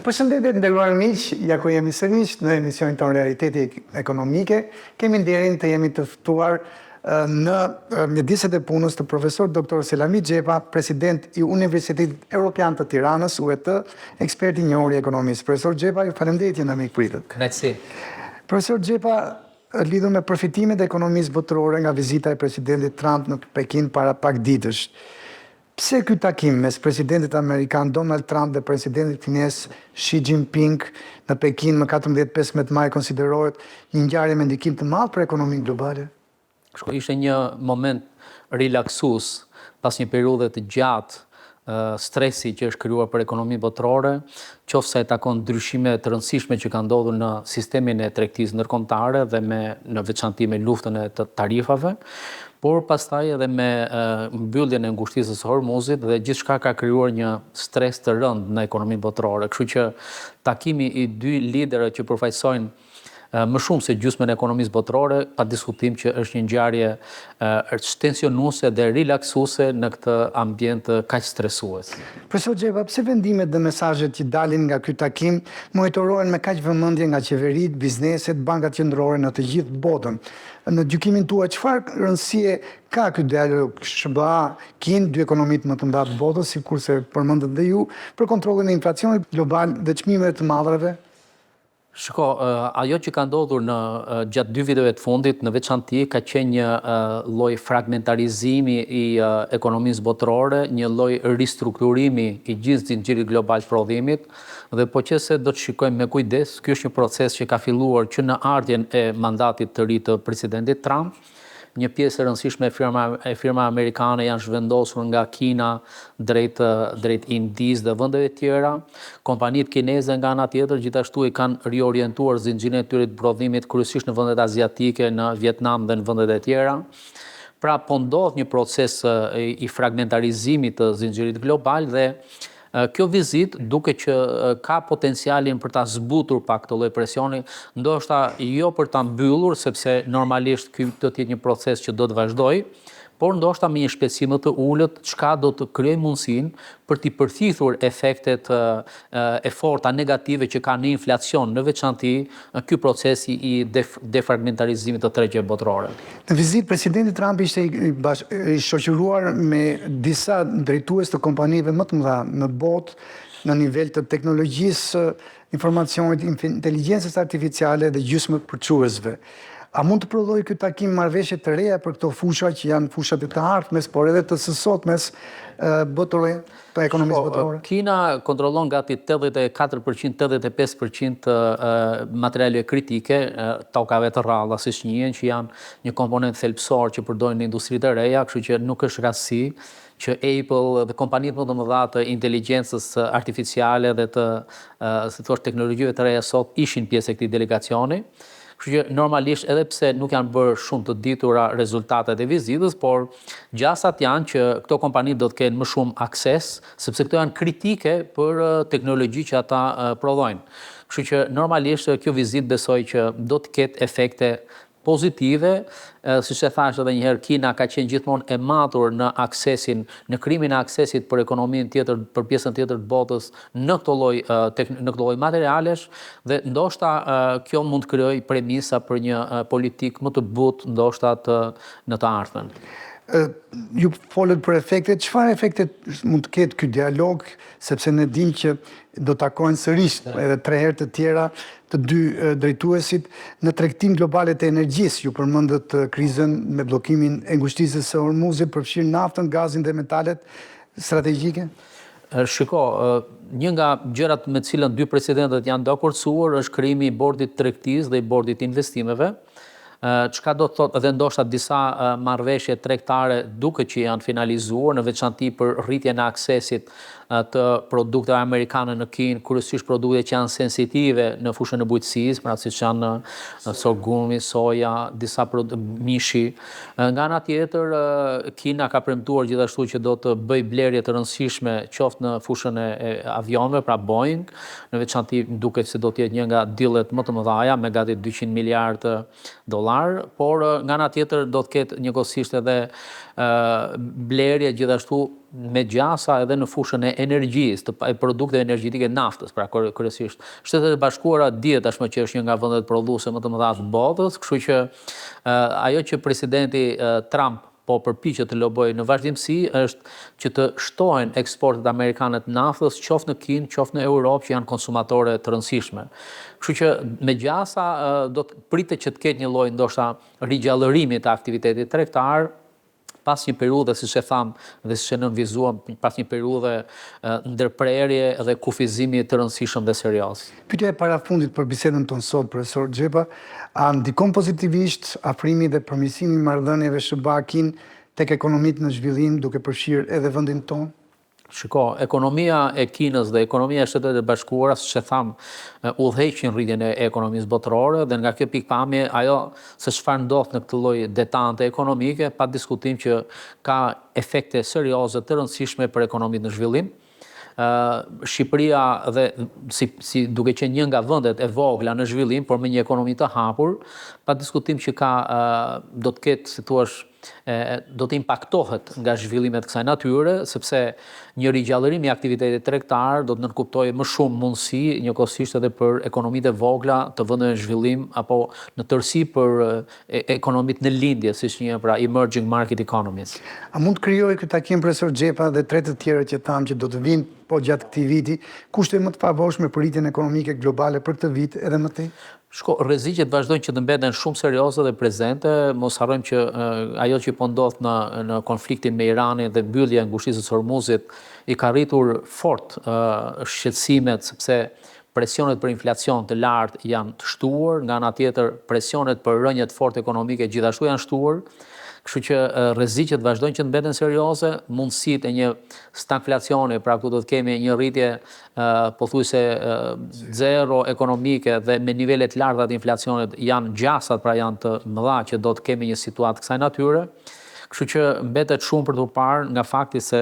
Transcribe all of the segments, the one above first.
Përshëndetje të nderuar miq, ja ku jemi sërish në emisionin tonë Realiteti Ekonomike. Kemi nderin të jemi të ftuar në mjediset e punës të profesor Dr. Selami Xhepa, president i Universitetit Evropian të Tiranës, UET, ekspert i njohur i ekonomisë. Profesor Xhepa, ju faleminderit që na mikpritët. Kënaqësi. Profesor Xhepa, lidhur me përfitimet e ekonomisë botërore nga vizita e presidentit Trump në Pekin para pak ditësh. Pse ky takim mes presidentit amerikan Donald Trump dhe presidentit kines Xi Jinping në Pekin më 14-15 maj konsiderohet një ngjarje me ndikim të madh për ekonominë globale? Ishte një moment relaksues pas një periudhe të gjatë stresi që është krijuar për ekonominë botërore, qoftë sa i takon ndryshime të rëndësishme që kanë ndodhur në sistemin e tregtisë ndërkombëtare dhe në veçanti me luftën e tarifave, por pastaj edhe me mbylljen e ngushtisës së Hormuzit dhe gjithçka ka krijuar një stres të rënd në ekonominë botërore. Kështu që takimi i dy liderëve që përfaqësojnë më shumë se gjysmën e ekonomisë botërore, pa diskutim që është një ngjarje tensionuese dhe relaksuese në këtë ambient kaq stresues. Profesor Xhepa, pse vendimet dhe mesazhet që dalin nga ky takim monitorohen me kaq vëmendje nga qeveritë, bizneset, bankat qendrore në të gjithë botën? Në gjykimin tuaj, çfarë rëndësie ka ky dialog SBA-Kin, dy ekonomitë më të mëdha të botës, sikurse përmendët dhe ju, për kontrollin e inflacionit global dhe çmimeve të madhrave? Shiko, ajo që ka ndodhur gjatë 2 viteve të fundit, në veçanti ka qenë një lloj fragmentarizimi i ekonomisë botërore, një lloj ristrukturimi i gjithë zinxhirit global të prodhimit, dhe po qëse do të shikojmë me kujdes, ky është një proces që ka filluar që në ardhjen e mandatit të ri të presidentit Trump. Një pjesë e rëndësishme e firma amerikane janë zhvendosur nga Kina drejt Indisë dhe vendeve tjera. Kompanitë kineze nga ana tjetër gjithashtu i kanë riorientuar zinxhirin e tyre të prodhimit kryesisht në vendet aziatike, në Vietnam dhe në vendet e tjera. Pra po ndodh një proces i fragmentarizimit të zinxhirit global dhe kjo vizitë duke që ka potencialin për ta zbutur pak këtë lloj presioni, ndoshta jo për ta mbyllur, sepse normalisht ky do të jetë një proces që do të vazhdojë, por ndoshta me një shpejtësi më të ulët, çka do të krijojë mundësinë për të përthithur efektet e forta negative që ka në inflacion, në veçanti ky proces i defragmentarizimit të tregjes botërore. Në vizitë presidenti Trump ishte i shoqëruar me disa drejtues të kompanive më të mëdha në botë në nivel të teknologjisë, informacionit, inteligjencës artificiale dhe gjysmëpërçuesve. A mund të prodhojë ky takim marrëveshje të reja për këto fusha që janë fushat e të ardhmes, por edhe të sësotmes botërore, të ekonomisë botërore? Kina kontrollon gati 84-85% materiale kritike, tokave të rralla, siç njihen, që janë një komponent thelbësor që përdorin në industritë e reja, kështu që nuk është rastësi që Apple dhe kompanitë më të mëdha të inteligjencës artificiale dhe të teknologjive të reja sot ishin pjesë e këtij delegacioni. Kështu që normalisht edhe pse nuk janë bërë shumë të ditura rezultatet e vizitës, por gjasat janë që këto kompani do të kenë më shumë akses, sepse këto janë kritike për teknologji që ata prodhojnë. Kështu që normalisht kjo vizitë besoj që do të ketë efekte pozitive, siç e thash edhe një herë, Kina ka qenë gjithmonë e matur në krimin e aksesit për ekonominë tjetër, për pjesën tjetër të botës në këto lloj materialesh dhe ndoshta kjo mund të krijojë premisa për një politikë më të butë ndoshta në të ardhmen. Ju folët për efektet, çfarë efektet mund të ketë ky dialog, sepse ne dimë që do takojnë sërish edhe 3 herë të tjera të dy drejtuesit në tregtim globale të energjisë. Ju përmendët krizën me bllokimin e ngushtisës së Hormuzit, përfshirë naftën, gazin dhe metalet strategjike? Shiko, një nga gjërat me të cilën dy presidentët janë dakordsuar është krijimi i bordit tregtisë dhe i bordit investimeve. Çka do të thotë edhe ndoshta disa marrëveshje tregtare duke që janë finalizuar, në veçanti për rritjen e aksesit të produkteve amerikane në Kinë, kryesisht produkte që janë sensitive në fushën e bujqësisë, pra siç janë sorgumi, soja, disa mishi. Nga ana tjetër, Kina ka premtuar gjithashtu që do të bëjë blerje të rëndësishme qoftë në fushën e avionëve, pra Boeing, në veçanti duket se do të jetë një nga dillet më të mëdha me gati 200 miliardë dollar, por nga ana tjetër do të ketë njëkohësisht edhe blerje gjithashtu me gjasa edhe në fushën e energjisë, e produkteve energjetike naftës, pra kryesisht. Shtetet e Bashkuara dihet tashmë që është një nga vendet prodhuese më të mëdha të botës, kështu që ajo që presidenti Trump po përpiqet të lobojë në vazhdimsi është që të shtohen eksportet amerikane të naftës, qoftë në Kinë, qoftë në Europë, që janë konsumatore të rëndësishme. Kështu që me gjasa do të pritet që të ketë një lloj ndoshta rigjallërimi të aktivitetit tregtar, pas një periudhe, siç e tham dhe siç e nënvizuam, pas një periudhe ndërprerje dhe kufizimi të rëndësishëm dhe serioz. Pyetja e parafundit për bisedën tonë sot, profesor Xhepa, a ndikon pozitivisht afrimi dhe përmirësimi i marrëdhënieve SBA-Kinë tek ekonomitë në zhvillim, duke përfshirë edhe vendin tonë? Shiko, ekonomia e Kinës dhe ekonomia e Shtetet e Bashkuara, siç e tham, udhëheqin rritjen e ekonomisë botërore dhe nga kjo pikpamje ajo se çfarë ndodh në këtë lloj detante ekonomike, pa diskutim që ka efekte serioze të rëndësishme për ekonominë në zhvillim. Shqipëria dhe si duke qenë një nga vendet e vogla në zhvillim, por me një ekonomi të hapur, pa diskutim që do të ketë, si thua, do të impaktohet nga zhvillimet kësaj natyre, sepse një rigjallërim i aktivitetit tregtar do të nënkuptojë më shumë mundësi njëkohësisht edhe për ekonomitë e vogla të vendeve në zhvillim apo në tërësi për ekonomitë në lindje, siç njihen pra emerging market economies. A mund të krijojë ky takim profesor Xhepa dhe tre të tjerë që thamë që do të vinë po gjatë këtij viti, kushte më të favorshme për rritjen ekonomike globale për këtë vit edhe më tej? Shko, rreziqet vazhdojnë që të mbeten shumë serioze dhe prezente, mos harrojmë që ajo që po ndodh në konfliktin me Iranin dhe mbyllja e ngushtisë së Hormuzit i ka rritur fort shqetësimet, sepse presionet për inflacion të lartë janë të shtuar, nga ana tjetër presionet për rënje të fortë ekonomike gjithashtu janë shtuar. Kështu që rreziqet vazhdojnë që të mbeten serioze, mundësitë e një stagflacioni, pra këtu do të kemi një rritje pothuajse zero ekonomike dhe me nivele të larta të inflacionit janë gjasat, pra janë të mëdha që do të kemi një situatë kësaj natyre. Kështu që mbetet shumë për të parë nga fakti se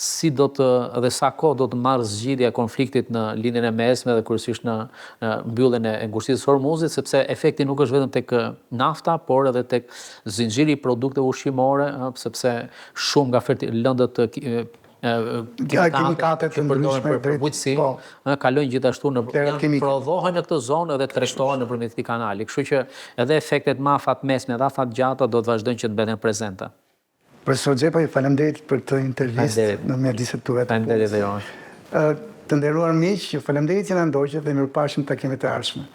si do të dhe sa kohë do të marrë zgjidhja e konfliktit në linjën e mesme dhe kryesisht në mbylljen e ngushtisë së Hormuzit, sepse efekti nuk është vetëm tek nafta, por edhe tek zinxhiri i produkteve ushqimore, sepse shumë nga lëndët kimikate të ndryshme për bujqësi kalojnë gjithashtu prodhohen në këtë zonë dhe tregtohen nëpërmjet këtij kanali. Kështu që edhe efektet më afat mesme dhe afat gjata do të vazhdojnë që të mbeten prezente. Profesor Xhepa, ju falenderit për këtë intervistë në mjediset tuaj. Faleminderit dhe ju. Të nderuar miq, ju falenderit që na ndoqët dhe mirupafshim takimet e ardhshme.